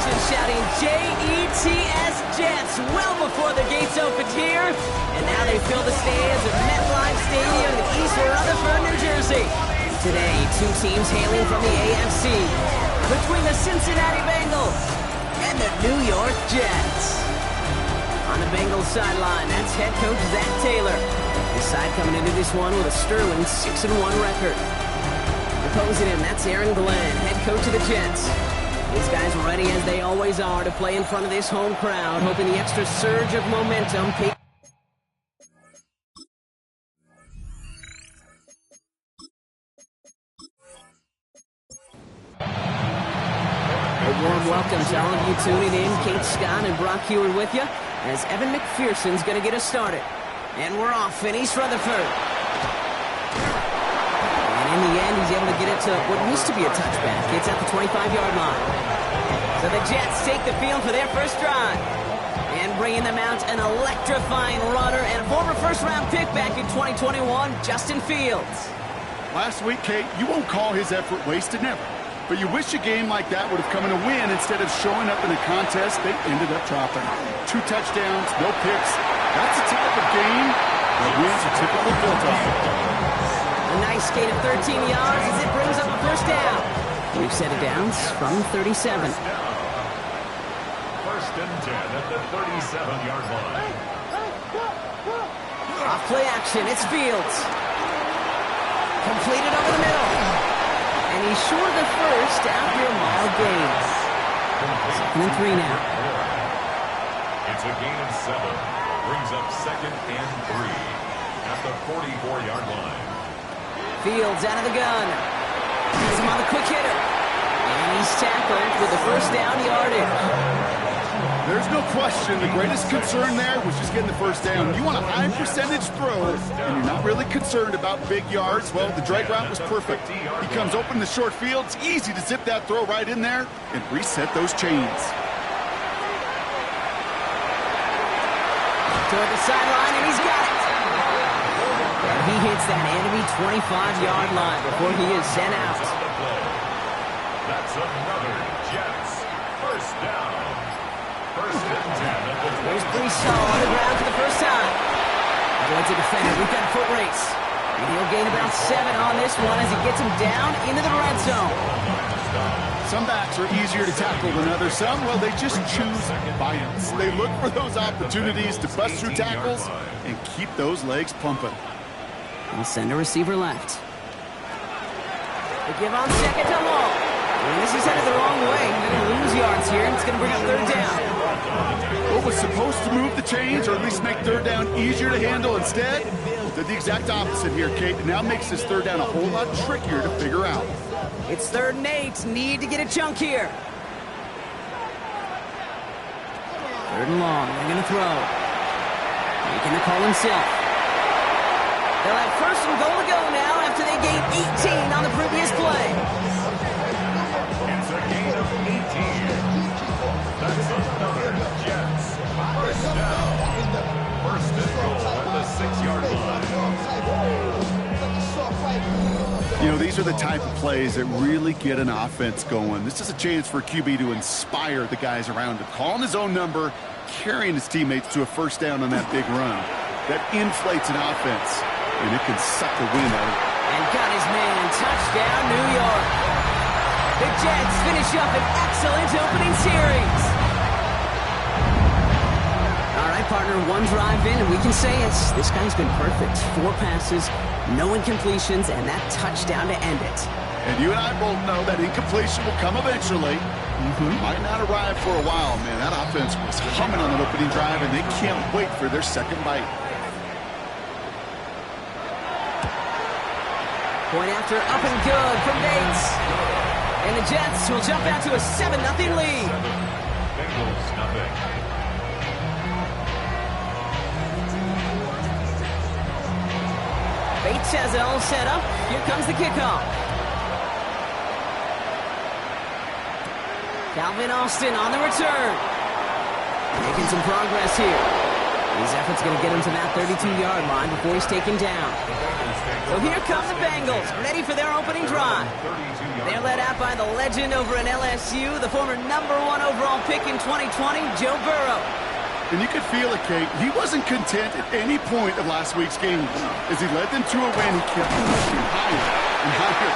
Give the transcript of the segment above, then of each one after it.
Pearson shouting J-E-T-S Jets well before the gates opened here. And now they fill the stands at MetLife Stadium in East Rutherford, New Jersey. Today, two teams hailing from the AFC between the Cincinnati Bengals and the New York Jets. On the Bengals sideline, that's head coach Zach Taylor. His side coming into this one with a sterling 6-1 record. Opposing him, that's Aaron Glenn, head coach of the Jets. These guys are ready as they always are to play in front of this home crowd, hoping the extra surge of momentum. A warm welcome to all of you tuning in. Kate Scott and Brock Hewitt with you as Evan McPherson's going to get us started. And we're off in East Rutherford. And in the end, he's able to get it to what used to be a touchback. It's at the 25-yard line. So the Jets take the field for their first drive. And bringing them out an electrifying runner and former first-round pick back in 2021, Justin Fields. Last week, Kate, you won't call his effort wasted, never. But you wish a game like that would have come in a win instead of showing up in a contest they ended up dropping. 2 touchdowns, no picks. That's the type of game that wins are typically built on. A nice gain of 13 yards as it brings up a first down. We've set it down from 37. First and 10 at the 37-yard line. Off play action, it's Fields. Completed over the middle. And he's short of the first after a mild gain. 2nd and 3 now. It's a gain of 7. Brings up 2nd and 3 at the 44-yard line. Fields out of the gun. He's him on the quick hitter. And he's tackled with the first down yardage. There's no question the greatest concern there was just getting the first down. You want a high percentage throw, and you're not really concerned about big yards. Well, the drag route was perfect. He comes open in the short field. It's easy to zip that throw right in there and reset those chains. Toward the sideline, and he's got it. And he hits that enemy 25-yard line before he is sent out. That's another Jets first down. First and 10 at the There's Brees on the ground for the first time. Avoids a defender. We've got a foot race. And he'll gain about 7 on this one as he gets him down into the red zone. Some backs are easier to tackle than others. Some, well, they just choose violence. They look for those opportunities to bust through tackles and keep those legs pumping. He'll send a receiver left. They give on second to Hall. And this is headed the wrong way. They're going to lose yards here. It's going to bring up 3rd down. What was supposed to move the chains or at least make 3rd down easier to handle instead did the exact opposite here, Kate. It now makes this 3rd down a whole lot trickier to figure out. It's 3rd and 8. Need to get a chunk here. 3rd and long. They're going to throw. Making the call himself. They'll have 1st and goal to go now after they gained 18 on the previous play. It's a gain of 18. That's another Jets first down. First and goal at the 6-yard line. You know, these are the type of plays that really get an offense going. This is a chance for QB to inspire the guys around him. Calling his own number, carrying his teammates to a first down on that big run. That inflates an offense, and it can suck the wind out of it. And got his man. Touchdown, New York. The Jets finish up an excellent opening series. All right, partner, 1 drive in, and we can say it's this guy's been perfect. 4 passes, no incompletions, and that touchdown to end it. And you and I both know that incompletion will come eventually. Might not arrive for a while, man. That offense was humming on that opening drive, and they can't wait for their second bite. Point after up and good from Bates. And the Jets will jump out to a 7-0 lead. Bengals nothing. Bates has it all set up. Here comes the kickoff. Calvin Austin on the return. Making some progress here. His effort's going to get him to that 32-yard line before he's taken down. So here come the Bengals, ready for their opening drive. They're led out by the legend over in LSU, the former #1 overall pick in 2020, Joe Burrow. And you could feel it, Kate. He wasn't content at any point of last week's game. As he led them to a win, he kept pushing higher and higher.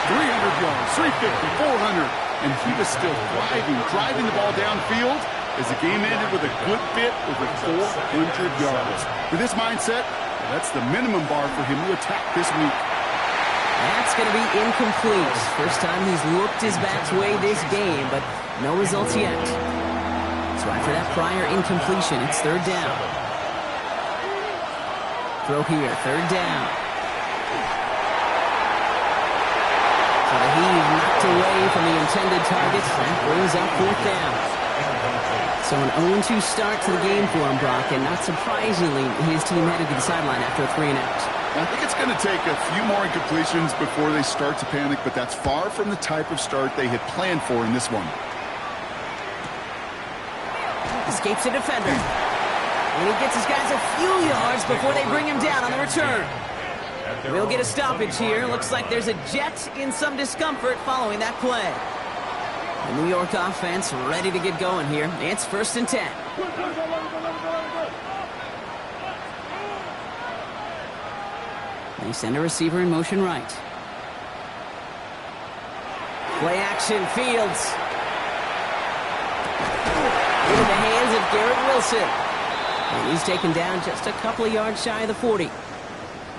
300 yards, 350, 400, and he was still thriving, driving the ball downfield as the game ended with a good bit over 400 yards. With this mindset, that's the minimum bar for him to attack this week. That's going to be incomplete. First time he's looked his bat's way this game, but no results yet. So after that prior incompletion, it's third down. Throw here, third down. So the heave knocked away from the intended target. That brings up fourth down. So an 0-2 start to the game for him, Brock, and not surprisingly, his team headed to the sideline after a 3-and-out. I think it's going to take a few more incompletions before they start to panic, but that's far from the type of start they had planned for in this one. Escapes a defender. And he gets his guys a few yards before they bring him down on the return. We'll get a stoppage here. Looks like there's a Jet in some discomfort following that play. The New York offense ready to get going here. It's 1st and 10. They send a receiver in motion right. Play action, Fields. Into the hands of Garrett Wilson. And he's taken down just a couple of yards shy of the 40.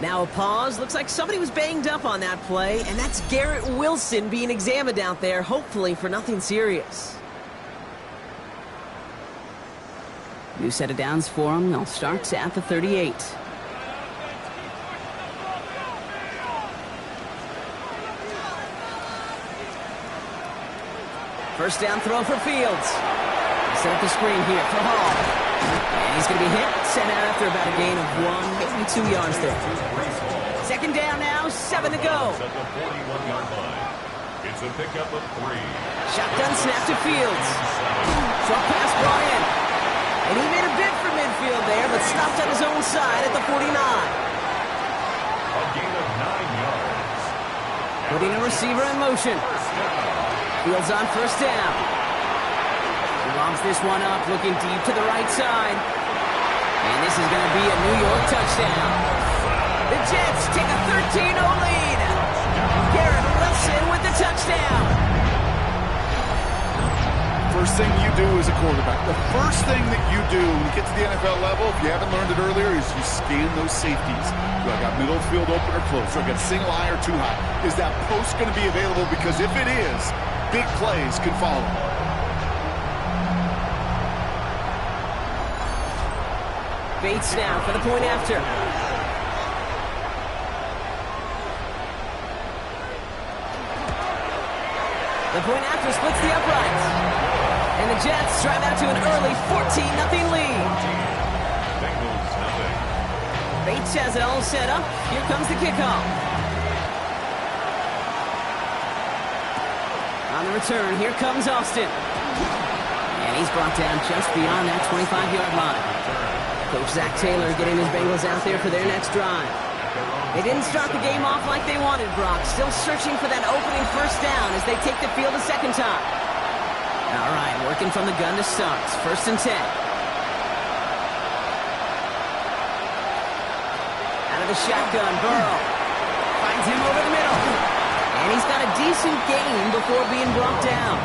Now a pause. Looks like somebody was banged up on that play, and that's Garrett Wilson being examined out there, hopefully for nothing serious. New set of downs for him. They'll start at the 38. First down throw for Fields. Set up the screen here for Hall. And he's going to be hit, sent out after about a gain of 1, maybe 2 yards there. Second down now, 7 to go. At the 41-yard line. It's a pickup of 3. Shotgun snap to Fields. Short pass brought in. And he made a bid for midfield there, but stopped on his own side at the 49. A gain of 9 yards. Putting a receiver in motion. Fields on first down. He lobs this one up, looking deep to the right side. And this is going to be a New York touchdown. The Jets take a 13-0 lead. Garrett Wilson with the touchdown. First thing you do as a quarterback, the first thing that you do when you get to the NFL level, if you haven't learned it earlier, is you scan those safeties. Do I got middle field open or close? Do I got single high or too high? Is that post going to be available? Because if it is, big plays can follow. Bates now for the point after. The point after splits the uprights. And the Jets drive out to an early 14-0 lead. Bengals nothing. Bates has it all set up. Here comes the kickoff. On the return, here comes Austin. And he's brought down just beyond that 25-yard line. Coach Zach Taylor getting his Bengals out there for their next drive. They didn't start the game off like they wanted, Brock. Still searching for that opening first down as they take the field a second time. All right, working from the gun to start. 1st and 10. Out of the shotgun, Burrow finds him over the middle. And he's got a decent gain before being brought down.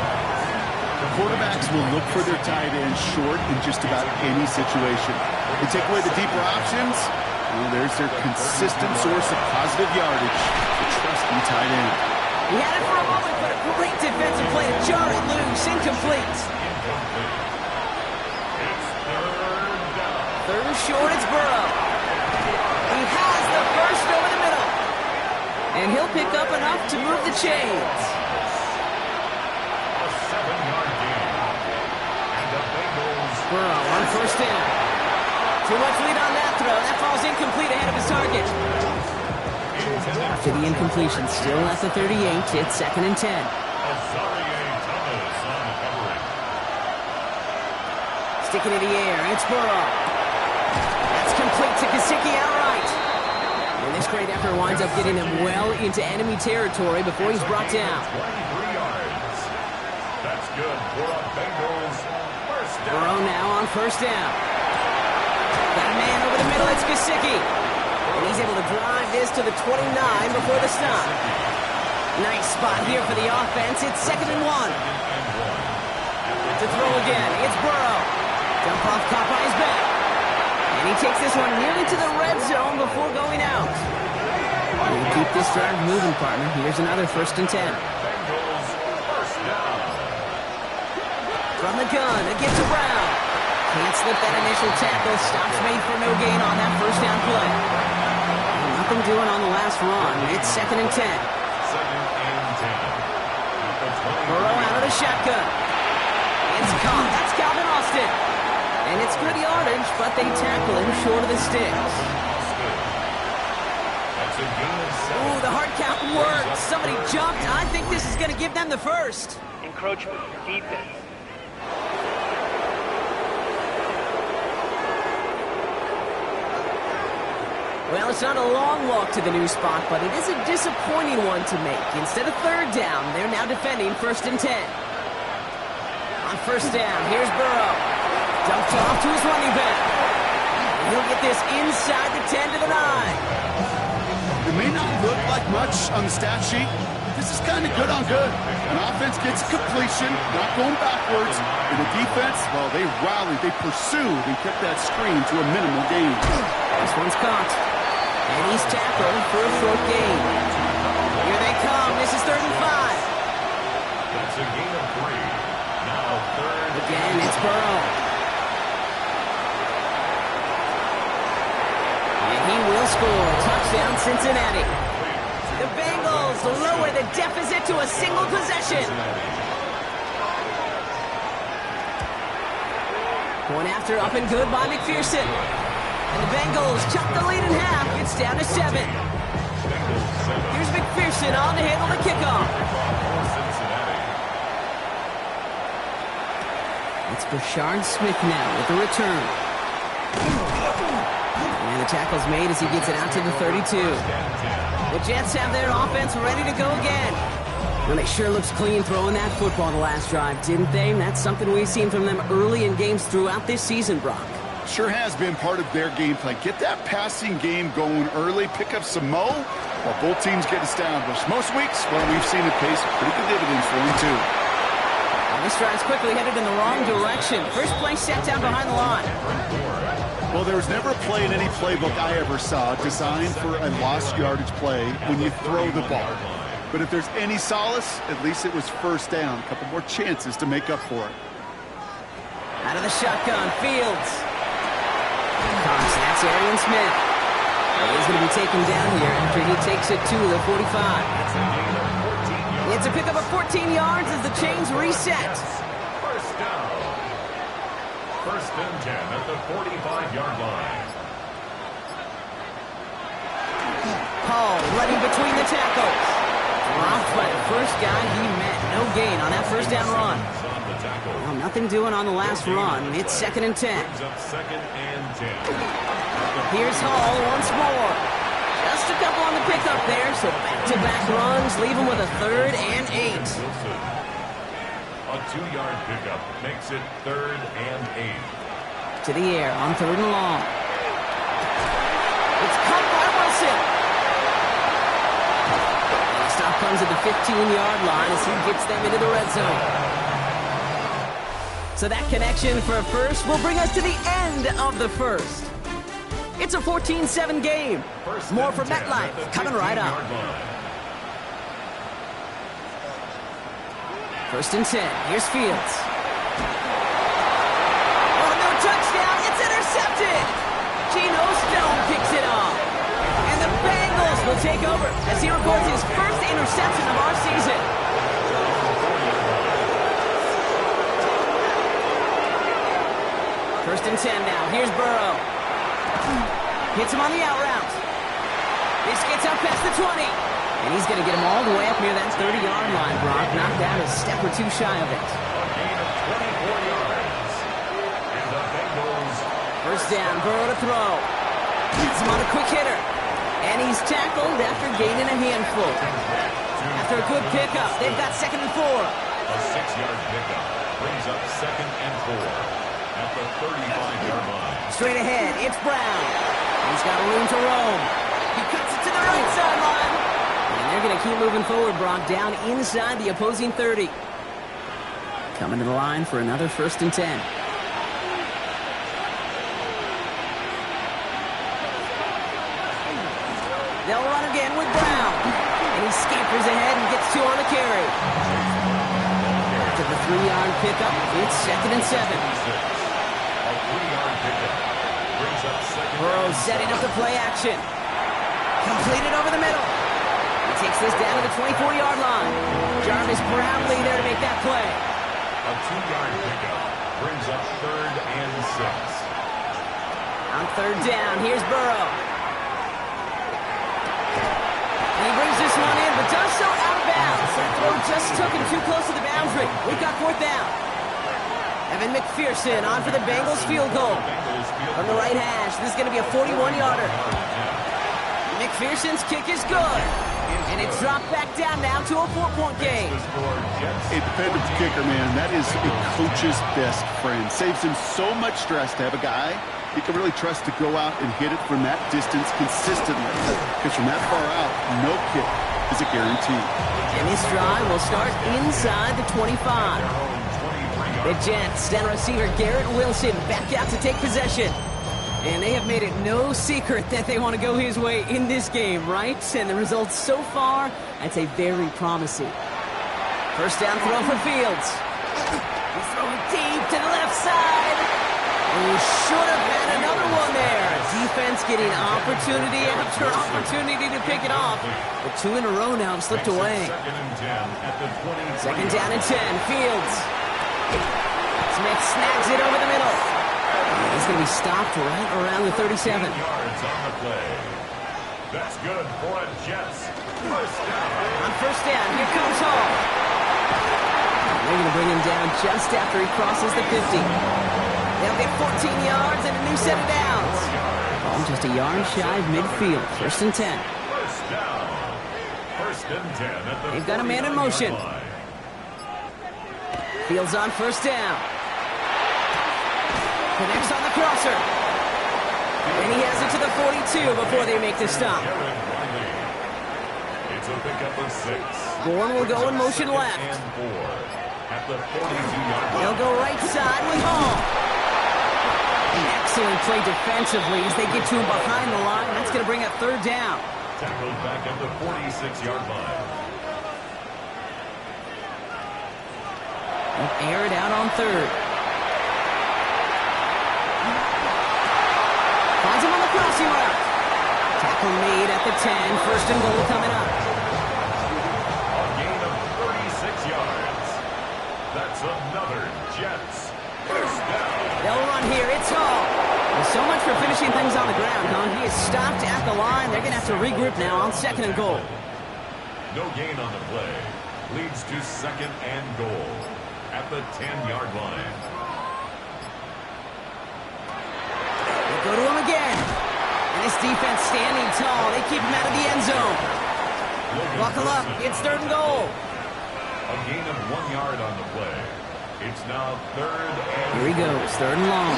The quarterbacks will look for their tight end short in just about any situation. They take away the deeper options. Well, there's their consistent source of positive yardage, the trusty tight end. He had it for a moment, but a great defensive play to jar it loose. Incomplete. Third and short, it's Burrow. He has the burst over the middle. And he'll pick up enough to move the chains. A 7-yard gain. And the Bengals. Burrow on first down. Too much lead on that throw. That falls incomplete ahead of his target. After the incompletion, still at the 38, it's 2nd and 10. Sticking in the air, it's Burrow. getting him well into enemy territory before he's brought down. 23 yards. That's good for a Bengals first down. Burrow now on first down. Got a man over the middle, it's Gesicki. And he's able to drive this to the 29 before the stop. Nice spot here for the offense. It's 2nd and 1. To throw again, it's Burrow. Dump off caught by his back. And he takes this one nearly to the red zone before going out. We'll keep this drive moving, partner. Here's another 1st and 10. Bengals first down. From the gun, it gets to Brown. Can't slip that initial tackle. Stops made for no gain on that first down play. Nothing doing on the last run. It's 2nd and 10. 2nd and 10. Burrow out of the shotgun. It's caught. That's Calvin Austin. And it's good yardage, but they tackle him short of the sticks. That's a gain of 7. Ooh, the hard count worked. Somebody jumped. I think this is going to give them the first. Encroachment, defense. Well, it's not a long walk to the new spot, but it is a disappointing one to make. Instead of 3rd down, they're now defending 1st and 10. On 1st down, here's Burrow. Dumped off to his running back. He'll get this inside the 10 to the 9. It may not look like much on the stat sheet. This is kind of good on good. An offense gets completion, not going backwards. And the defense, well, they rallied, they pursued, and kept that screen to a minimal gain. This one's caught. And he's tackled for a short gain. Here they come. This is 3rd and 5. That's a gain of 3. Now 3rd. Again, it's Burrow. And he will score. Touchdown, Cincinnati. The Bengals lower the deficit to a single possession. Point after up and good by McPherson. And the Bengals chop the lead in half. It's down to 7. Here's McPherson on to handle the kickoff. It's Brashard Smith now with the return. And the tackle's made as he gets it out to the 32. The Jets have their offense ready to go again. Well, they sure looks clean throwing that football the last drive, didn't they? And that's something we've seen from them early in games throughout this season, Brock. Sure has been part of their game plan. Get that passing game going early, pick up some mo, while both teams get established. Most weeks, well, we've seen it pay some pretty good dividends for them, too. And this drive's quickly headed in the wrong direction. First play set down behind the line. Well, there was never a play in any playbook I ever saw designed for a lost yardage play when you throw the ball. But if there's any solace, at least it was first down. A couple more chances to make up for it. Out of the shotgun, Fields. That's Arian Smith. He's going to be taken down here after he takes it to the 45. It's a pickup of 14 yards as the chains reset. First down. 1st and 10 at the 45-yard line. Paul running between the tackles. Dropped by the first guy he met. No gain on that first down run. Well, nothing doing on the last run. It's 2nd and 10. Second and 10. Here's Hall once more. Just a couple on the pickup there, so back-to-back runs leave him with a 3rd and 8. A 2-yard pickup makes it 3rd and 8. To the air on 3rd and long. It's caught by Wilson. And the stop comes at the 15-yard line as he gets them into the red zone. So that connection for a first will bring us to the end of the first. It's a 14-7 game. More from MetLife coming right up. 1st and 10. Here's Fields. Oh, no touchdown. It's intercepted. Geno Stone picks it off. And the Bengals will take over as he records his first interception of our season. First and 10 now. Here's Burrow. Hits him on the out route. This gets out past the 20. And he's going to get him all the way up near that 30-yard line, Brock. Knocked down a step or two shy of it. A gain of 24 yards. And the Bengals. First down, Burrow to throw. Hits him on a quick hitter. And And he's tackled after gaining a handful. After a good pickup, they've got 2nd and 4. A 6-yard pickup brings up 2nd and 4 at the 35-yard line. Straight ahead, it's Brown. He's got room to roam. He cuts it to the right sideline. And they're going to keep moving forward, Brock, down inside the opposing 30. Coming to the line for another 1st and 10. They'll run again with Brown. And he scampers ahead and gets 2 on the carry. After the 3-yard pickup, it's 2nd and 7. A 3-yard pickup brings up 2nd. Burrow setting up the play action. Completed over the middle. He takes this down to the 24-yard line. Jarvis Brownlee there to make that play. A 2-yard pickup brings up 3rd and 6. On 3rd down, here's Burrow. And he brings this one in, but does so out of bounds. That throw just took him too close to the boundary. We've got 4th down. Evan McPherson on for the Bengals field goal. From the right hash, this is going to be a 41-yarder. McPherson's kick is good. And it's dropped back down now to a 4-point game. A dependable kicker, man. That is a coach's best friend. Saves him so much stress to have a guy he can really trust to go out and hit it from that distance consistently. Because from that far out, no kick is a guarantee. And this drive will start inside the 25. The Jets send receiver Garrett Wilson back out to take possession. And they have made it no secret that they want to go his way in this game, right? And the results so far, I'd say very promising. 1st down throw for Fields. He's throwing deep to the left side. He should have had another one there. Defense getting opportunity after opportunity to pick it off. But 2 in a row now have slipped away. 2nd down and 10. Fields. Smith snags it over the middle. He's going to be stopped right around the 37. Yards on the play. That's good for a Jets. 1st down. On 1st down, here comes Hall. They're going to bring him down just after he crosses the 50. They'll get 14 yards and a new set of downs. Hall just a yard shy of midfield. 1st and 10. 1st down. 1st and 10 at the They've got a man in motion. line. Fields on 1st down. Connects on the crosser. And he has it to the 42 before they make the stop. It's a pickup of 6. Bourne will go in motion left. And 4 at the 42-yard line. They'll go right side with Hall. An excellent play defensively as they get to him behind the line. That's going to bring up 3rd down. Tackled back at the 46-yard line. They'll air it out on 3rd. Finds him on the crossing route. Tackle made at the 10. 1st and goal coming up. A gain of 36 yards. That's another Jets. 1st down. They'll run here. It's Hall. Well, so much for finishing things on the ground, huh? He is stopped at the line. They're going to have to regroup now on 2nd and goal. No gain on the play. Leads to 2nd and goal at the 10-yard line. They go to him again. And this defense standing tall. They keep him out of the end zone. Buckle up. It's 3rd and goal. A gain of 1 yard on the play. It's now 3rd and... Here he goes. 3rd and long.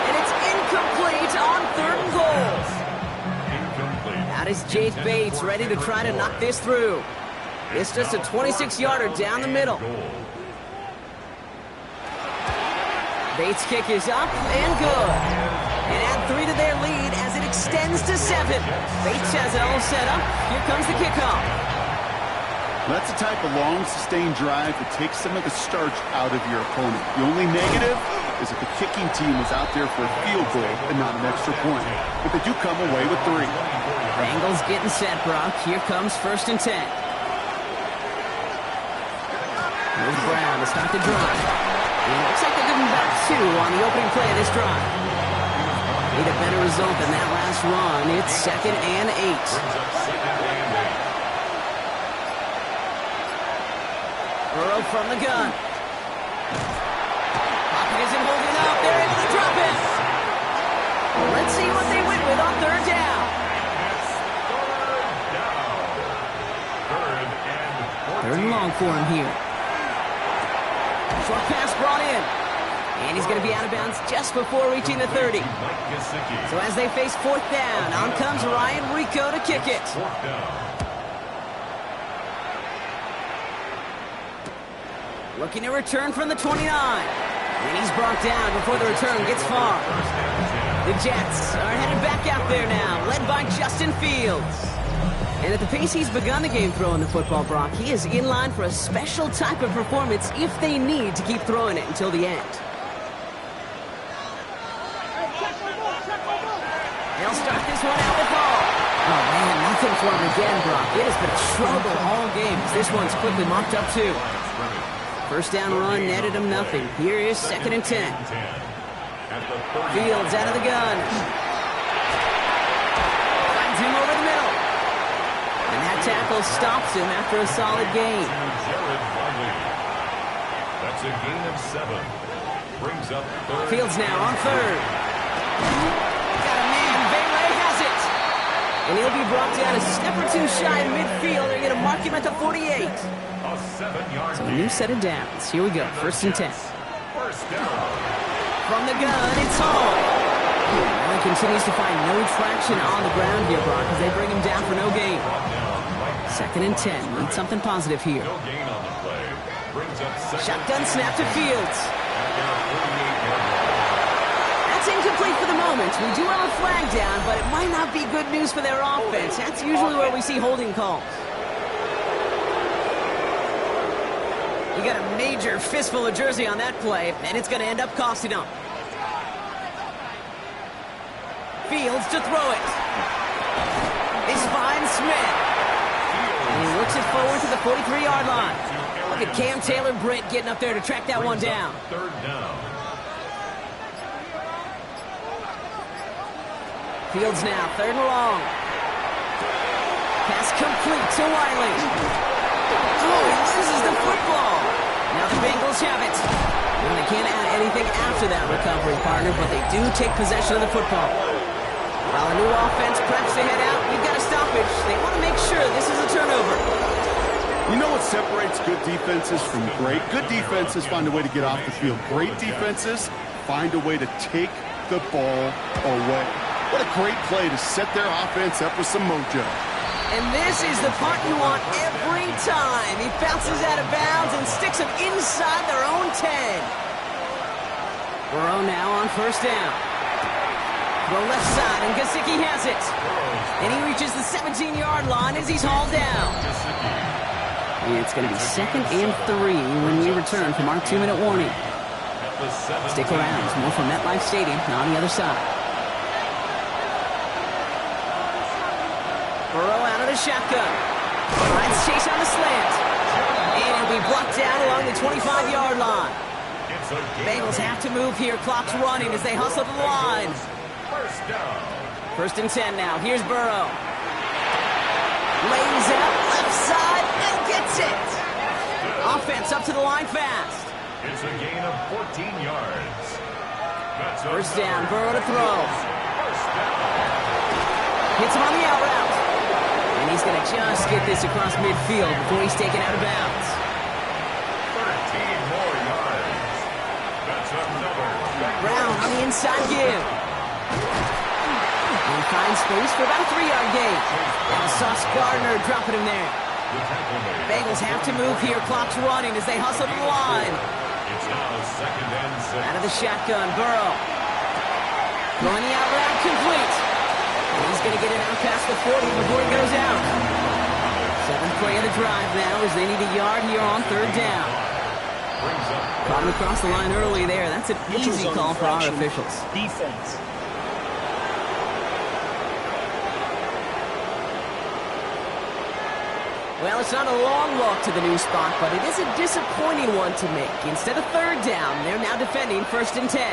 And it's incomplete on 3rd and goal. Incomplete. That is Jake Bates ready to try to knock this through. It's just a 26-yarder down the middle. Bates' kick is up and good. And add 3 to their lead as it extends to 7. Bates has it all set up. Here comes the kickoff. That's the type of long, sustained drive that takes some of the starch out of your opponent. The only negative is if the kicking team was out there for a field goal and not an extra point. But they do come away with 3. Bengals getting set, Brock. Here comes 1st and 10. Here's Brown to start the drive. And it looks like they're giving back 2 on the opening play of this drive. Need a better result than that last run. It's 2nd and 8. Burrow from the gun. Pocket isn't holding up. They're able to drop it. Let's see what they win with on 3rd down. long for him here. Short pass brought in. And he's going to be out of bounds just before reaching the 30. So as they face fourth down, on comes Ryan Rico to kick it. Looking to return from the 29. And he's brought down before the return gets far. The Jets are headed back out there now, led by Justin Fields. And at the pace he's begun the game throwing the football, Brock, he is in line for a special type of performance if they need to keep throwing it until the end. They'll start this one out with ball. Oh, man, nothing for him again, Brock. It has been a struggle all game. This one's quickly mopped up, too. First down run netted him nothing. Here is 2nd and 10. Fields out of the gun. Finds him over the middle. And that tackle stops him after a solid gain. That's a gain of 7. Brings up third. Fields now on third. Got a man. Bailey has it. And he'll be brought down a step or two shy in midfield. They're going to mark him at the 48. A 7-yard So a new set of downs. Here we go. 1st and 10. First down. From the gun, it's Hall. And he continues to find no traction on the ground here, Brock, as they bring him down for no gain. 2nd and 10. Need something positive here. No gain on the play. Brings up second. Shotgun snap to Fields. That's incomplete for the moment. We do have a flag down, but it might not be good news for their offense. That's usually where we see holding calls. He got a major fistful of jersey on that play, and it's going to end up costing him. Fields to throw it. He finds Smith. And he looks it forward to the 43-yard line. Look at Cam Taylor-Britt getting up there to track that one down. Third down. Fields now, 3rd and long. Pass complete to Wiley. Oh, he loses the football. Now the Bengals have it. Well, they can't add anything after that recovery, partner, but they do take possession of the football. While a new offense preps to head out, we've got a stoppage. They want to make sure this is a turnover. You know what separates good defenses from great? Good defenses find a way to get off the field. Great defenses find a way to take the ball away. What a great play to set their offense up with some mojo. And this is the punt you want every time. He bounces out of bounds and sticks him inside their own 10. Burrow now on 1st down. Throw left side, and Gesicki has it. And he reaches the 17-yard line as he's hauled down. And it's going to be 2nd and 3 when we return from our 2-minute warning. Stick around. It's more from MetLife Stadium on the other side. Burrow out of the shotgun. Finds Chase on the slant. And he'll be blocked down along the 25-yard line. Bengals have to move here. Clock's running as they hustle to the line. First down. 1st and 10 now. Here's Burrow. Lays out left side and gets it. Offense up to the line fast. It's a gain of 14 yards. That's 1st down. Burrow to throw. First down. Hits him on the out route. And he's going to just get this across midfield before he's taken out of bounds. 13 more yards. That's another. Brown on the inside give. And he finds space for about a 3-yard gain. And Sauce Gardner dropping him there. Bengals have to move here. Clock's running as they hustle to the line. It's now 2nd and 6. Out of the shotgun, Burrow. Throwing the out route complete. And he's going to get it out past the 40 before he goes out. 7th play of the drive now as they need a yard here on 3rd down. Caught him across the line early there. That's an easy call for our officials. Defense. Well, it's not a long walk to the new spot, but it is a disappointing one to make. Instead of 3rd down, they're now defending 1st and 10.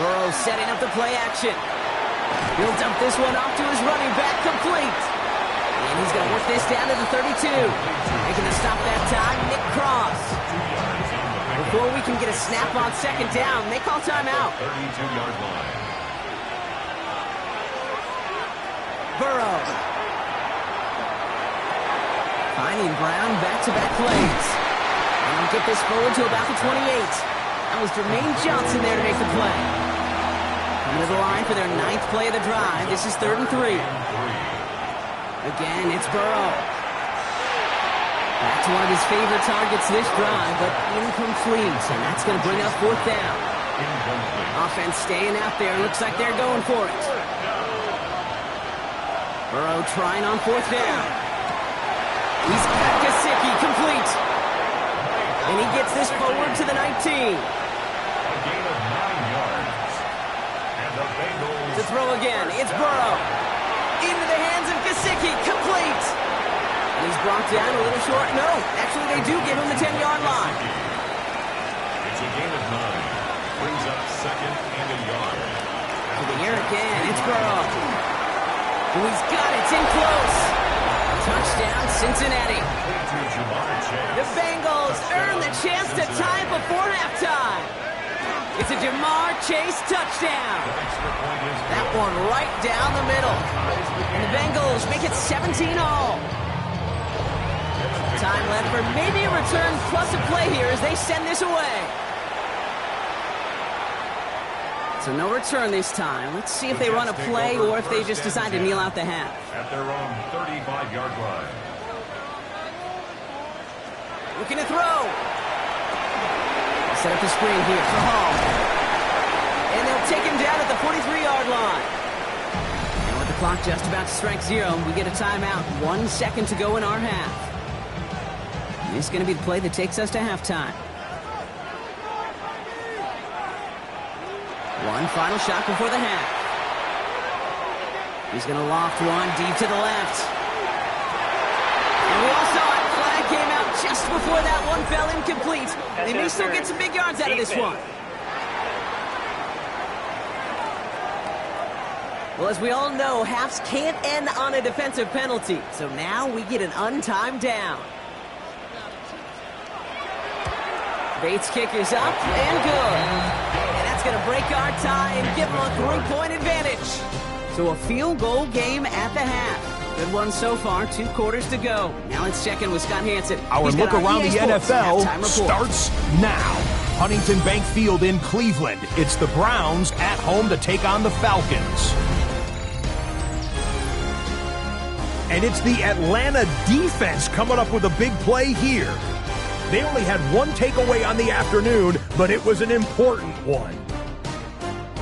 Burrow setting up the play action. He'll dump this one off to his running back, complete. And he's going to work this down to the 32. Making the stop that time, Nick Cross. Before we can get a snap on 2nd down, they call timeout. 32-yard line. Burrow. Finding Brown back-to-back plays. And he'll get this forward to about the 28. That was Jermaine Johnson there to make the play. Coming to the line for their 9th play of the drive. This is 3rd and 3. Again, it's Burrow. Back to one of his favorite targets this drive, but incomplete. And that's going to bring up 4th down. Offense staying out there. Looks like they're going for it. Burrow trying on 4th down. He's got Gesicki complete. And he gets this forward to the 19. A gain of 9 yards. And the Bengals... To throw again, it's Burrow. Into the hands of Gesicki, complete. And he's brought down a little short. No, actually they do give him the 10-yard line. It's a gain of 9. Brings up 2nd and a yard. To the air again, it's Burrow. Oh, he's got it, it's in close. Touchdown, Cincinnati. The Bengals earn the chance to tie before halftime. It's a Jamar Chase touchdown. That one right down the middle. And the Bengals make it 17-all. Time left for maybe a return plus a play here as they send this away. So no return this time. Let's see if they run a play or if they just decide to kneel out the half. At their own 35-yard line. Looking to throw. Set up the screen here for Hall. And they'll take him down at the 43-yard line. And with the clock just about to strike 0, we get a timeout. 1 second to go in our half. This is going to be the play that takes us to halftime. One final shot before the half. He's going to loft one deep to the left. And we all saw it. Flag came out just before that one fell incomplete. They may still get some big yards out of this one. Well, as we all know, halves can't end on a defensive penalty. So now we get an untimed down. Bates' kick is up and good. And that's going to break our tie and give them a 3-point advantage. So a field goal game at the half. Good one so far, 2 quarters to go. Now let's check in with Scott Hansen. Our look around the NFL starts now. Huntington Bank Field in Cleveland. It's the Browns at home to take on the Falcons. And it's the Atlanta defense coming up with a big play here. They only had 1 takeaway on the afternoon, but it was an important one.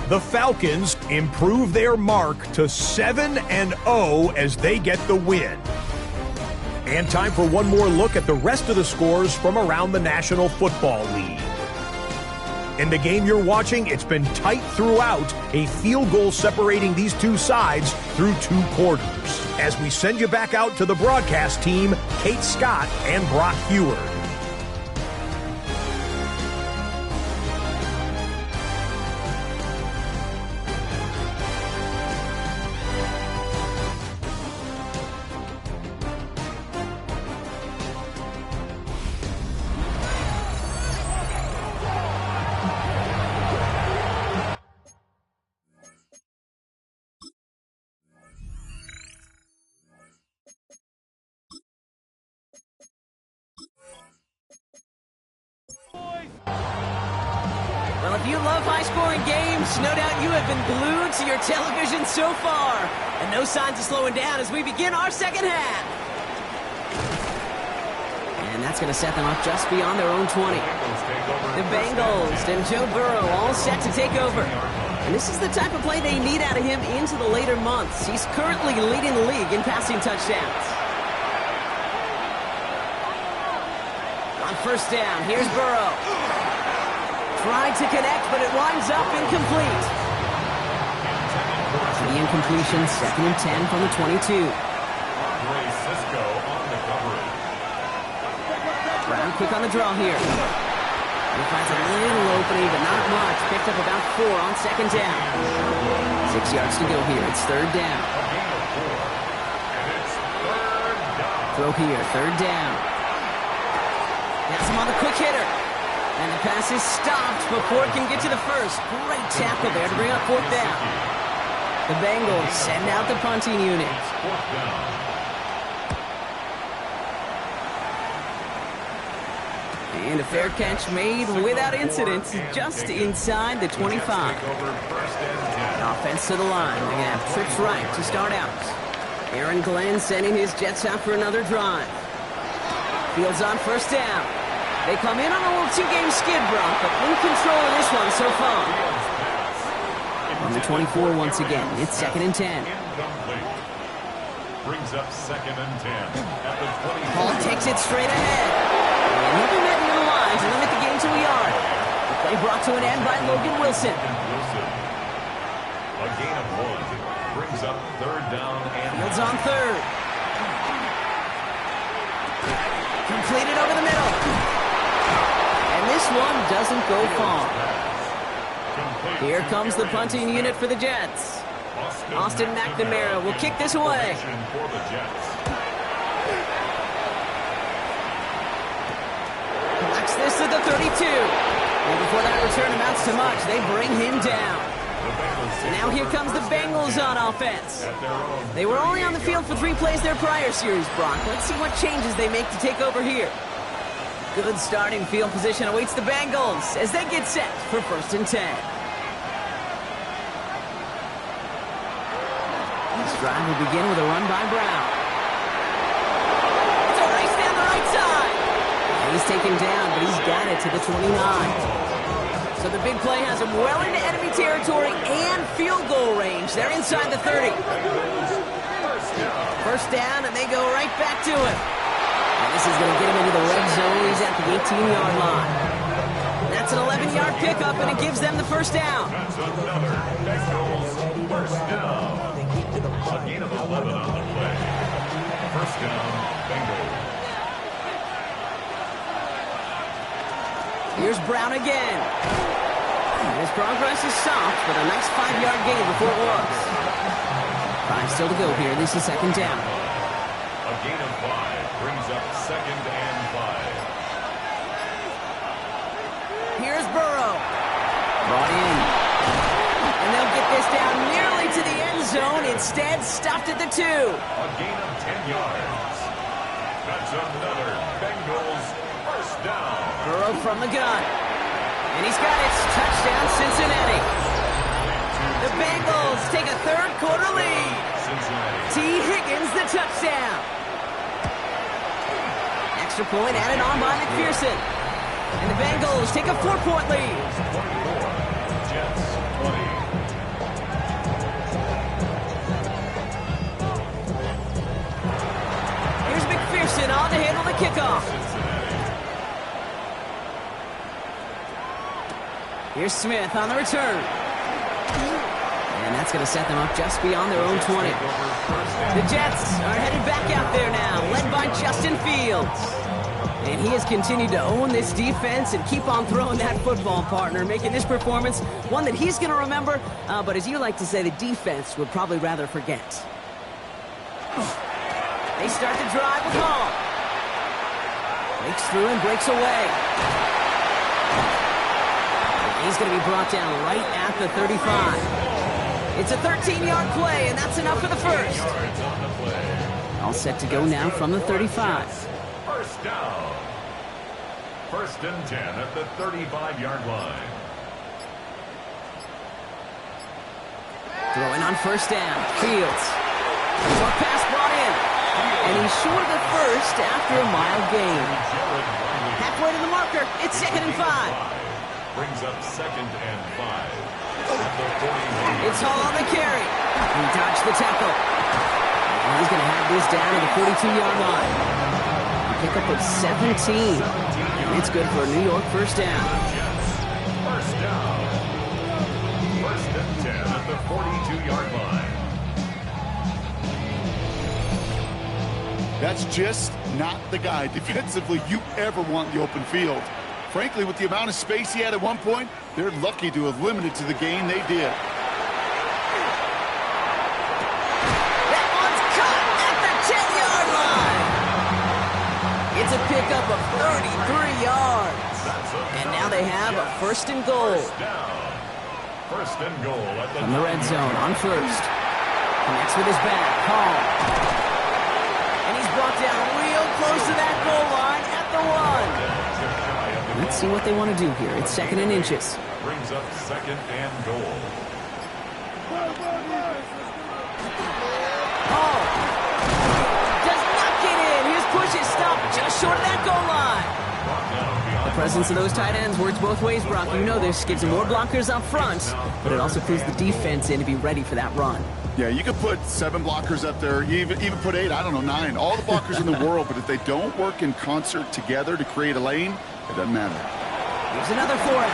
The Falcons improve their mark to 7-0 as they get the win. And time for one more look at the rest of the scores from around the National Football League. In the game you're watching, it's been tight throughout, a field goal separating these two sides through 2 quarters. As we send you back out to the broadcast team, Kate Scott and Brock Heward. Well, if you love high-scoring games, no doubt you have been glued to your television so far. And no signs of slowing down as we begin our second half. And that's going to set them up just beyond their own 20. The Bengals and Joe Burrow all set to take over. And this is the type of play they need out of him into the later months. He's currently leading the league in passing touchdowns. On first down, here's Burrow. Tried to connect, but it winds up incomplete. For the incompletion, 2nd and 10 from the 22. Brown quick on the draw here. He finds a little opening, but not much. Picked up about 4 on 2nd down. 6 yards to go here. It's 3rd down. Throw here, 3rd down. Has him on the quick hitter. And the pass is stopped before it can get to the first. Great tackle there to bring up 4th down. The Bengals send out the punting unit. And a fair catch made without incident, just inside the 25. Offense to the line. They're going to have trips right to start out. Aaron Glenn sending his Jets out for another drive. Fields on first down. They come in on a little two-game skid, Brock, but in control of this one so far. On the 24 once again, it's 2nd and 10. Brings up 2nd and 10 at the 20. Hall takes it straight ahead. And he'll be met near the line to limit the game to a yard. The play brought to an end by Logan Wilson. A gain of 1 brings up 3rd down and Fields on 3rd. Completed over the middle. And this one doesn't go far. Here comes the punting unit for the Jets. Austin McNamara will kick this away. Collects this at the 32. And before that return amounts to much, they bring him down. And now here comes the Bengals on offense. They were only on the field for 3 plays their prior series, Brock. Let's see what changes they make to take over here. Good starting field position awaits the Bengals as they get set for 1st and 10. This drive will begin with a run by Brown. It's a race down the right side. He's taken down, but he's got it to the 29. So the big play has him well into enemy territory and field goal range. They're inside the 30. First down, and they go right back to it. And this is going to get him into the red zone. He's at the 18-yard line. That's an 11-yard pickup, and it gives them the first down. that's another Bengals first down. A gain of 11 on the play. First down, Bengals. Here's Brown again. His progress is soft, but a nice 5-yard gain before it was. 5 still to go here. This is 2nd down. A gain of 5 brings up 2nd and 5. Here's Burrow. Brought in. And they'll get this down nearly to the end zone. Instead, stopped at the 2. A gain of 10 yards. That's another Bengals first down. Burrow from the gun. And he's got it. Touchdown, Cincinnati. The Bengals take a 3rd quarter lead. T. Higgins, the touchdown. Extra point added on by McPherson. And the Bengals take a 4-point lead. 24, Jets 20. Here's McPherson on to handle the kickoff. Here's Smith on the return. And that's going to set them up just beyond their own 20. The Jets are headed back out there now, led by Justin Fields. And he has continued to own this defense and keep on throwing that football, partner, making this performance one that he's going to remember, but as you like to say, the defense would probably rather forget. They start the drive with Hall. Breaks through and breaks away. He's going to be brought down right at the 35. It's a 13-yard play, and that's enough for the first. All set to go now from the 35. First down. 1st and 10 at the 35-yard line. Throwing on first down. Fields. Short pass brought in. And he's short of the first after a mild gain. Halfway to the marker. It's 2nd and 5. Brings up 2nd and 5. It's Hall on the carry. He dodged the tackle. And he's going to have this down to the 42-yard line. A pickup of 17. And it's good for a New York first down. First down. 1st and 10 at the 42-yard line. That's just not the guy defensively you ever want in the open field. Frankly, with the amount of space he had at one point, they're lucky to have limited to the gain they did. That one's caught at the 10-yard line. It's a pickup of 33 yards. And now they have a 1st and goal. First and goal at the From the red zone on first. Connects with his back. Hall. And he's brought down real close to that goal line at the 1. Let's see what they want to do here. It's 2nd and inches. Brings up 2nd and goal. Hall does not get in. His push is stopped just short of that goal line. The presence of those tight ends works both ways, Brock. You know this. Gives them more blockers up front, but it also clues the defense in to be ready for that run. Yeah, you could put 7 blockers up there, even put 8, I don't know, 9. All the blockers in the world, but if they don't work in concert together to create a lane, it doesn't matter. Here's another for him.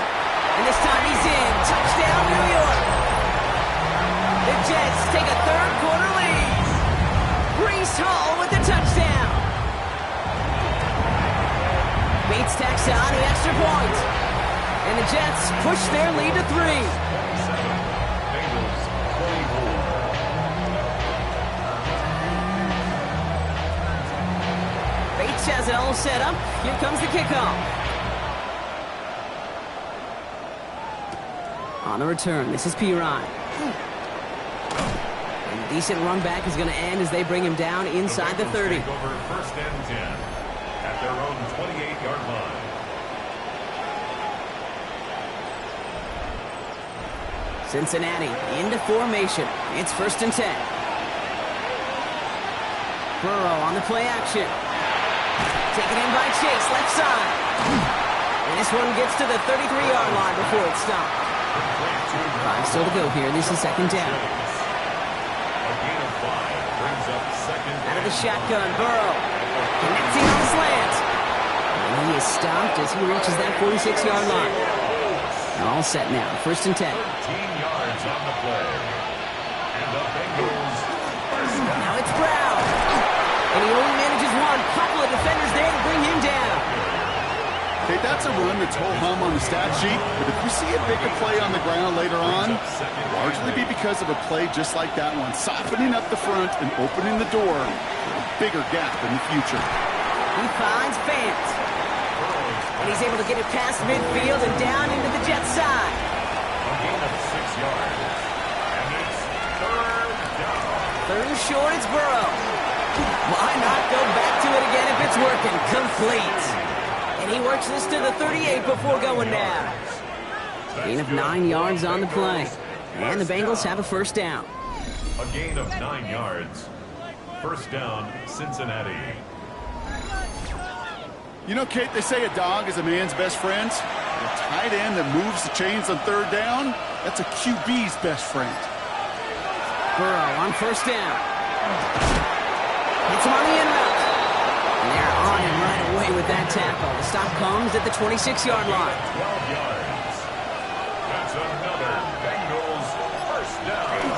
And this time he's in. Touchdown, New York. The Jets take a third-quarter lead. Brees Hall with the touchdown. Bates tacks on the extra point. And the Jets push their lead to 3. Bengals 24. Bates has it all set up. Here comes the kickoff. On the return, this is Pirine. And a decent run back is going to end as they bring him down inside the 30. Take over 1st and 10 at their own 28-yard line. Cincinnati into formation. It's 1st and 10. Burrow on the play action. Taken in by Chase, left side. And this one gets to the 33-yard line before it's stopped. 5 still to go here. This is 2nd down. A gain of 5 brings up 2nd Out of the and shotgun, Burrow. Connecting on the slant. And he is stopped as he reaches that 46-yard line. All set now. 1st and 10. 13 yards on the play. And the Bengals first down. Now it's Brown. And he only manages one. Couple of defenders there to bring him down. Okay, that's a run that's ho-hum on the stat sheet, but if we see a bigger play on the ground later on, it'll largely be because of a play just like that one, softening up the front and opening the door for a bigger gap in the future. He finds Fant. And he's able to get it past midfield and down into the Jets side. A gain of 6 yards. And it's 3rd down. 3rd and short, it's Burrow. Why not go back to it again if it's working? Complete. And he works this to the 38 before going down. Gain of 9 yards on the play. And the Bengals have a 1st down. A gain of 9 yards. 1st down, Cincinnati. You know, Kate, they say a dog is a man's best friend. A tight end that moves the chains on 3rd down, that's a QB's best friend. Burrow on 1st down. Hits him on the in route. And they're on him right away with that tackle. The stop comes at the 26-yard line. 12 yards. That's another Bengals 1st down.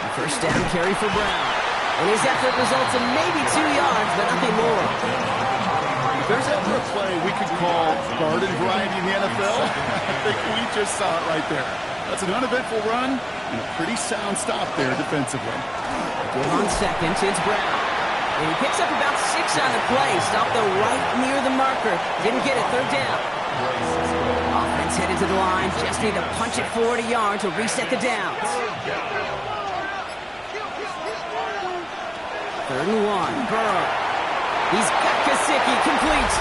The 1st down carry for Brown. And his effort results in maybe 2 yards, but nothing more. There's ever a play we could call garden variety in the NFL. I think we just saw it right there. That's an uneventful run and a pretty sound stop there defensively. Good on 2nd, it's Brown. And he picks up about 6 on the play. Stopped though right near the marker. Didn't get it, 3rd down. Offense headed to the line. Just need to punch it forward a yard to reset the downs. 3rd and 1, Burrow. He's got Gesicki complete.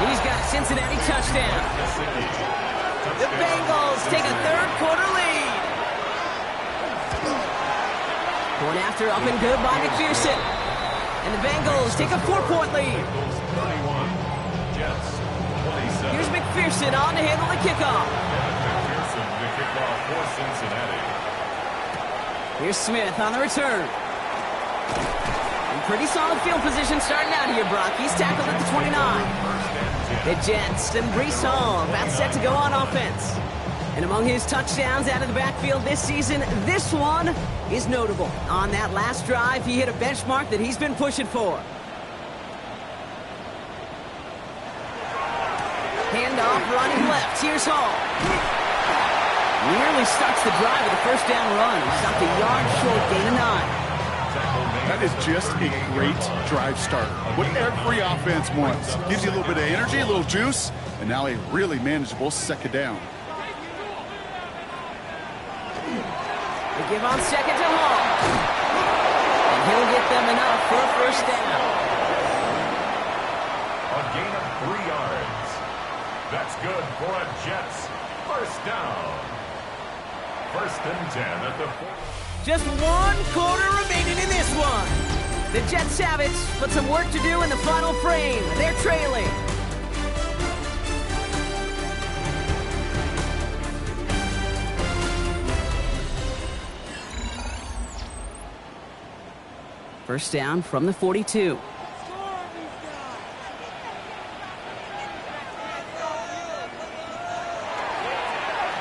He's got a Cincinnati touchdown. The Bengals take a 3rd-quarter lead. Point after up and good by McPherson. And the Bengals take a 4-point lead. 31, Jets 27. Here's McPherson on to handle the kickoff. McPherson to kick off for Cincinnati. Here's Smith on the return. Pretty solid field position starting out here, Brock. He's tackled at the 29. The Jets and Brees Hall about set to go on offense. And among his touchdowns out of the backfield this season, this one is notable. On that last drive, he hit a benchmark that he's been pushing for. Handoff running left. Here's Hall. Nearly starts the drive with a 1st down run. Stopped a yard short, gain of 9. That is just a great drive starter. What every offense wants. Gives you a little bit of energy, a little juice, and now a really manageable 2nd down. They give on second to Hall. And he'll get them enough for a first down. A gain of 3 yards. That's good for a Jets first down. First and 10 at the 4. Just 1 quarter remaining in this one. The Jets have it, but some work to do in the final frame. They're trailing. First down from the 42.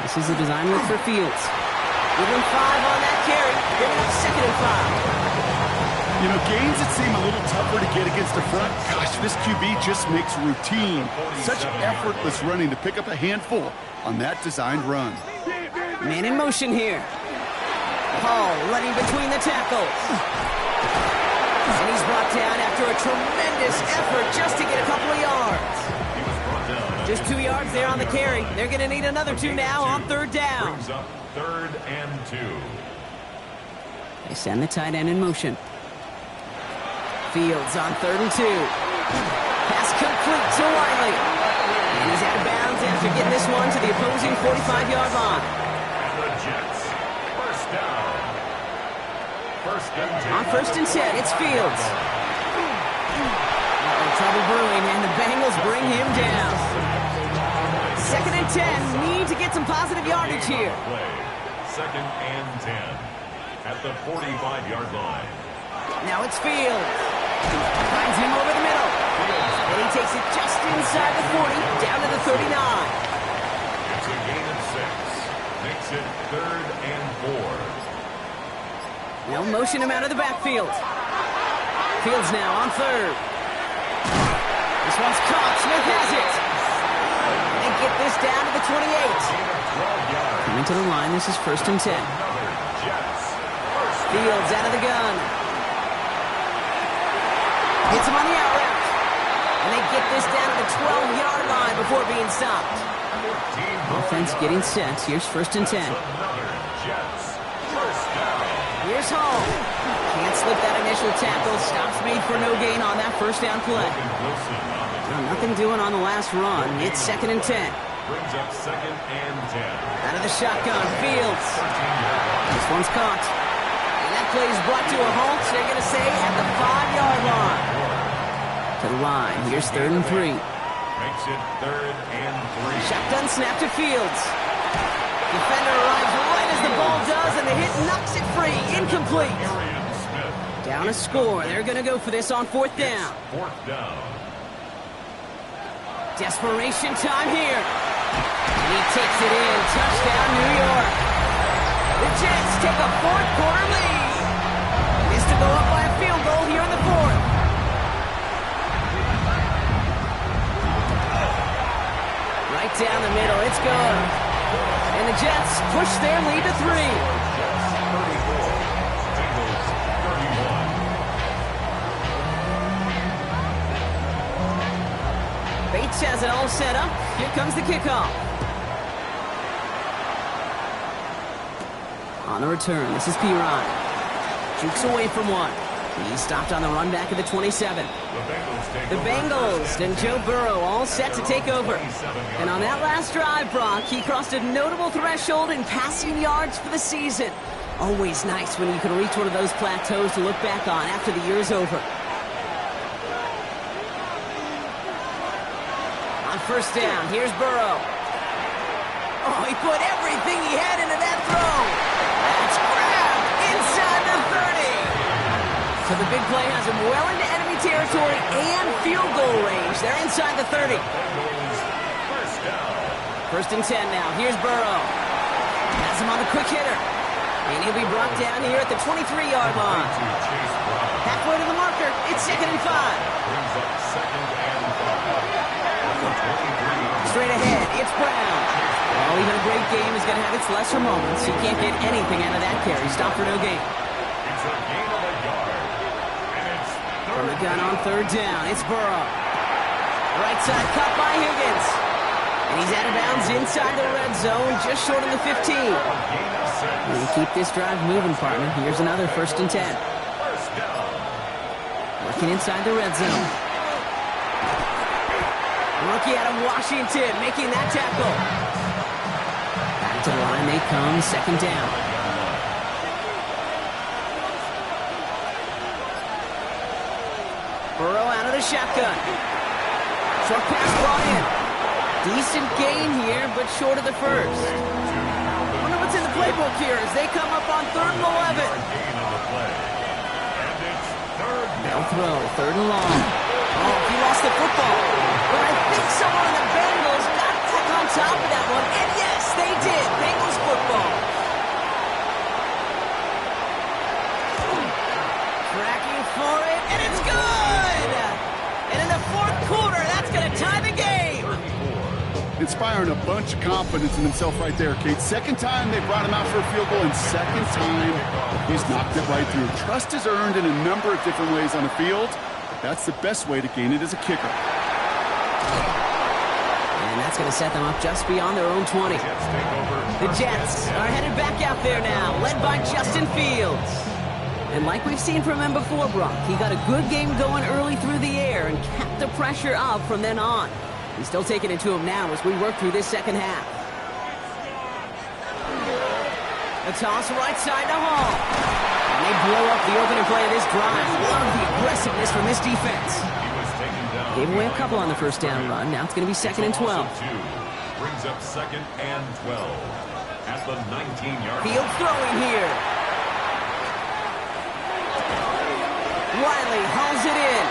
This is a design look for Fields. Give him 5 on that carry. Giving up second and 5. You know, gains that seem a little tougher to get against the front. Gosh, this QB just makes routine. Such effortless running to pick up a handful on that designed run. Man in motion here. Hall running between the tackles. And he's brought down after a tremendous effort just to get a couple of yards. Just 2 yards there on the carry. They're going to need another 2 now on third down. Brings up 3rd and 2. They send the tight end in motion. Fields on 3rd and 2. Pass complete to Wiley. And he's out of bounds after getting this one to the opposing 45-yard line. And the Jets first down. First and 10. On 1st and 10, it's Fields. Trouble brewing, and the Bengals bring him down. 2nd and 10, need to get some positive yardage here. Second and 10 at the 45-yard line. Now it's Fields. Finds him over the middle. And he takes it just inside the 40, down to the 39. It's a gain of 6. Makes it 3rd and 4. They'll motion him out of the backfield. Fields now on 3rd. This one's caught. Smith has it. And get this down to the 28. Coming to the line, this is 1st and 10. Fields out of the gun. Hits him on the out route. And they get this down to the 12-yard line before being stopped. Offense getting set. Here's 1st and 10. Here's Hall. Can't slip that initial tackle. Stops me for no gain on that first down play. Nothing doing on the last run. It's 2nd and 10. Brings up 2nd and 10. Out of the shotgun, Fields. This one's caught. And that play is brought to a halt. They're going to say at the 5-yard line. To the line. Here's 3rd and 3. Makes it 3rd and 3. Shotgun snap to Fields. Defender arrives right as the ball does, and the hit knocks it free. Incomplete. Down a score. They're going to go for this on 4th down. 4th down. Desperation time here. And he takes it in. Touchdown, New York. The Jets take a 4th quarter lead. Is to go up by a field goal here in the 4th. Right down the middle. It's good. And the Jets push their lead to 3. Jets 34. Bengals 31. Bates has it all set up. Here comes the kickoff. On the return, this is P-Ryan. Jukes away from one. He stopped on the run back of the 27. The Bengals and Joe Burrow all set to take over. And on that last drive, Brock, he crossed a notable threshold in passing yards for the season. Always nice when you can reach one of those plateaus to look back on after the year's over. On 1st down, here's Burrow. Oh, he put everything he had into that throw. That's grabbed inside the 30. So the big play has him well into enemy territory and field goal range. They're inside the 30. First down. 1st and 10 now. Here's Burrow. Has him on the quick hitter. And he'll be brought down here at the 23-yard line. Halfway to the marker. It's 2nd and 5. Brings up 2nd and 5. Straight ahead, it's Brown. Well, even a great game is going to have its lesser moments. You can't get anything out of that carry. Stop for no gain. It's a gain of a yard. And it's From the gun on 3rd down, it's Burrow. Right side cut by Higgins. And he's out of bounds inside the red zone, just short of the 15. And keep this drive moving, partner. Here's another 1st and 10. Working inside the red zone. Rookie out of Washington making that tackle. Back to the line they come, 2nd down. Burrow out of the shotgun. Short pass brought in. Decent gain here, but short of the 1st. Wonder what's in the playbook here as they come up on 3rd and 11. They'll throw, 3rd and long. Oh, he lost the football. But I think someone on the Bengals got back on top of that one. And yes, they did. Bengals football. Tracking for it, and it's good! And in the 4th quarter, that's going to tie the game. Inspiring a bunch of confidence in himself right there, Kate. 2nd time they brought him out for a field goal, and 2nd time he's knocked it right through. Trust is earned in a number of different ways on the field. That's the best way to gain it as a kicker. And that's going to set them up just beyond their own 20. The Jets are headed back out there now, led by Justin Fields. And like we've seen from him before, Brock, he got a good game going early through the air and kept the pressure up from then on. He's still taking it to him now as we work through this 2nd half. A toss right side to Hall. And they blow up the opening play of this drive. Love the aggressiveness from this defense. Gave away a couple on the 1st down run. Now it's going to be 2nd and 12. Brings up 2nd and 12 at the 19-yard line. Field throwing here. Riley hauls it in.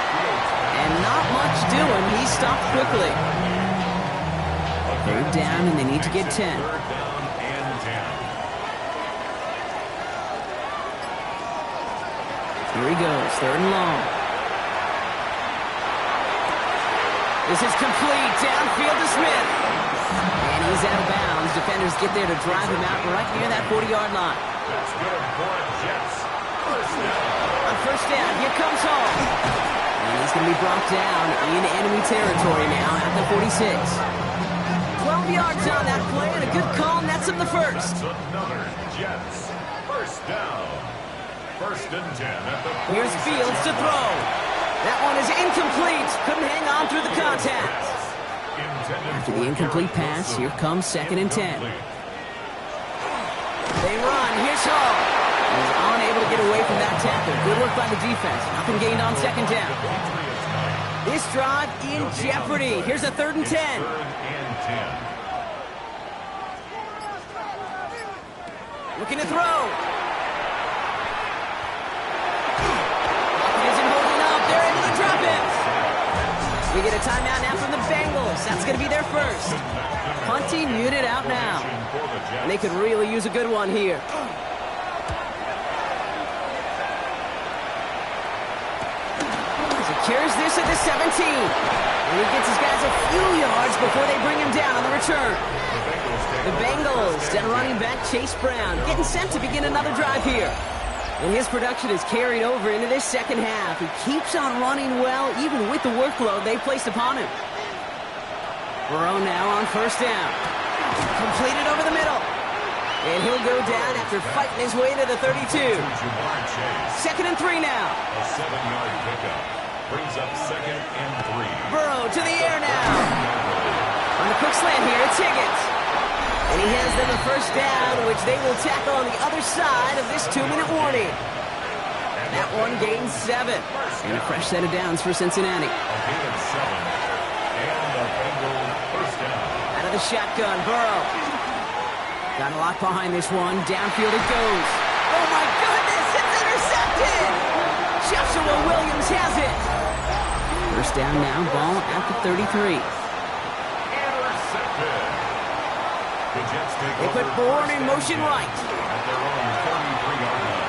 And not much doing. He stopped quickly. 3rd down, and they need to get 10. 3rd down and 10. Here he goes, 3rd and long. This is complete, downfield to Smith. And he's out of bounds. Defenders get there to drive him out right near that 40-yard line. That's good for the Jets. 1st down. On 1st down, here comes Hall. And he's going to be brought down in enemy territory now at the 46. 12 yards on that play and a good call nets him the 1st. That's another Jets. 1st down. 1st and 10 at the 46. Here's Fields to throw. That one is incomplete. Couldn't hang on through the contact. After the incomplete pass, here comes 2nd and 10. They run. Here's Hall. He's unable to get away from that tackle. Good work by the defense. Nothing gained on 2nd down. This drive in jeopardy. Here's a 3rd and 10. 3rd and 10. Looking to throw. Isn't holding up. They're able to drop it. We get a timeout now from the Bengals. That's going to be their 1st. Punting unit out now. And they could really use a good one here. Secures this at the 17. And he gets his guys a few yards before they bring him down on the return. The Bengals and running back Chase Brown getting set to begin another drive here. And his production is carried over into this 2nd half. He keeps on running well, even with the workload they placed upon him. Burrow now on 1st down. Completed over the middle. And he'll go down after fighting his way to the 32. 2nd and 3 now. A 7-yard pickup. Brings up 2nd and 3. Burrow to the air now. On the quick slant here, it's Higgins. And he has them a 1st down, which they will tackle on the other side of this 2-minute warning. That one gains 7. And a fresh set of downs for Cincinnati. A gain of 7. And the Bengals 1st down. Out of the shotgun, Burrow. Got a lot behind this one. Downfield it goes. Oh my goodness, it's intercepted! Joshua Williams has it. 1st down now, ball at the 33. Intercepted. The Jets take They over put Bourne in 1st motion and 10 right. at their own 33-yard line.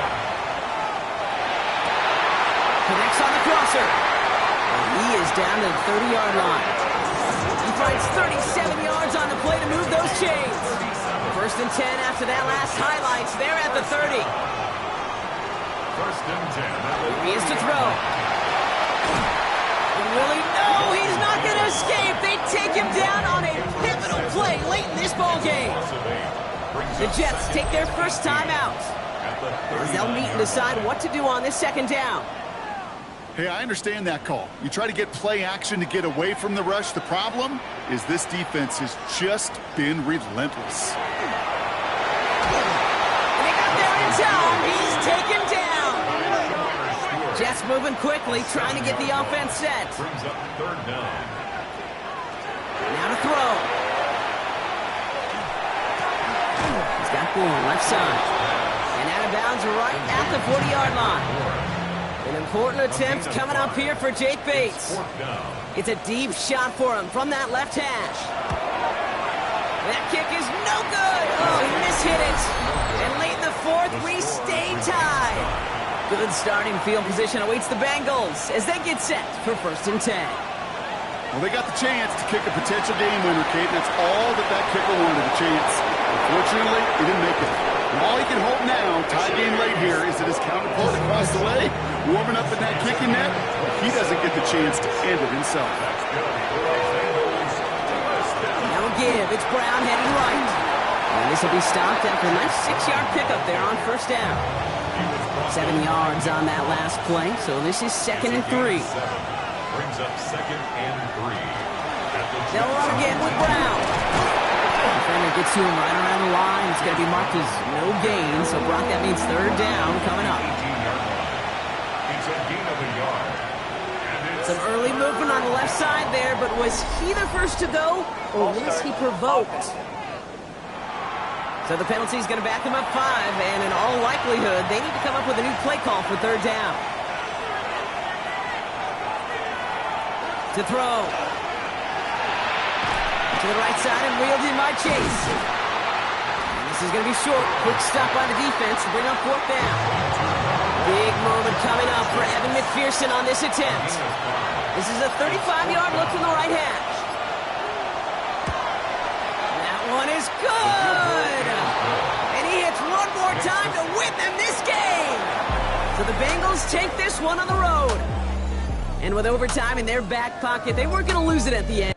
Connects on the crosser. And he is down to the 30-yard line. He finds 37 yards on the play to move those chains. 1st and 10 after that last highlights. They're at the 30. 1st and 10. He is to throw. And Willie, no, he's not going to escape. They take him down on a pivotal play late in this ball game. The Jets take their first time out, as they'll meet and decide what to do on this second down. Hey, I understand that call. You try to get play action to get away from the rush. The problem is this defense has just been relentless. And they got there in time. He's taken down. Jets moving quickly, trying to get the offense set. Brings up third down. Now to throw. He's got Bourne left side. And out of bounds right at the 40-yard line. An important attempt coming up here for Jake Bates. It's a deep shot for him from that left hash. That kick is no good. Oh, he mishit it. And late in the fourth, we stay tied. Good starting field position awaits the Bengals as they get set for 1st and 10. Well, they got the chance to kick a potential game winner, Kate. That's all that kicker wanted, a chance. Unfortunately, he didn't make it. And all he can hope now, tie game late here, is that his counterpart across the way, warming up in that kicking net, he doesn't get the chance to end it himself. Now a give. It's Brown heading right. And this will be stopped after a nice 6-yard pickup there on 1st down. 7 yards on that last play, so this is 2nd and 3. Brings up 2nd and 3. They'll run again with Brown. Defender gets to him right around the line. It's going to be marked as no gain, so Brock, that means 3rd down coming up. It's a gain of a yard. Some early movement on the left side there, but was he the first to go, or was he provoked? So the penalty is going to back him up 5, and in all likelihood, they need to come up with a new play call for 3rd down. To throw. To the right side and wheeled in by Chase. And this is going to be short. Quick stop by the defense to bring up 4th down. Big moment coming up for Evan McPherson on this attempt. This is a 35-yard look from the right hash. That one is good. And he hits one more time to win them this game. So the Bengals take this one on the road. And with overtime in their back pocket, they weren't going to lose it at the end.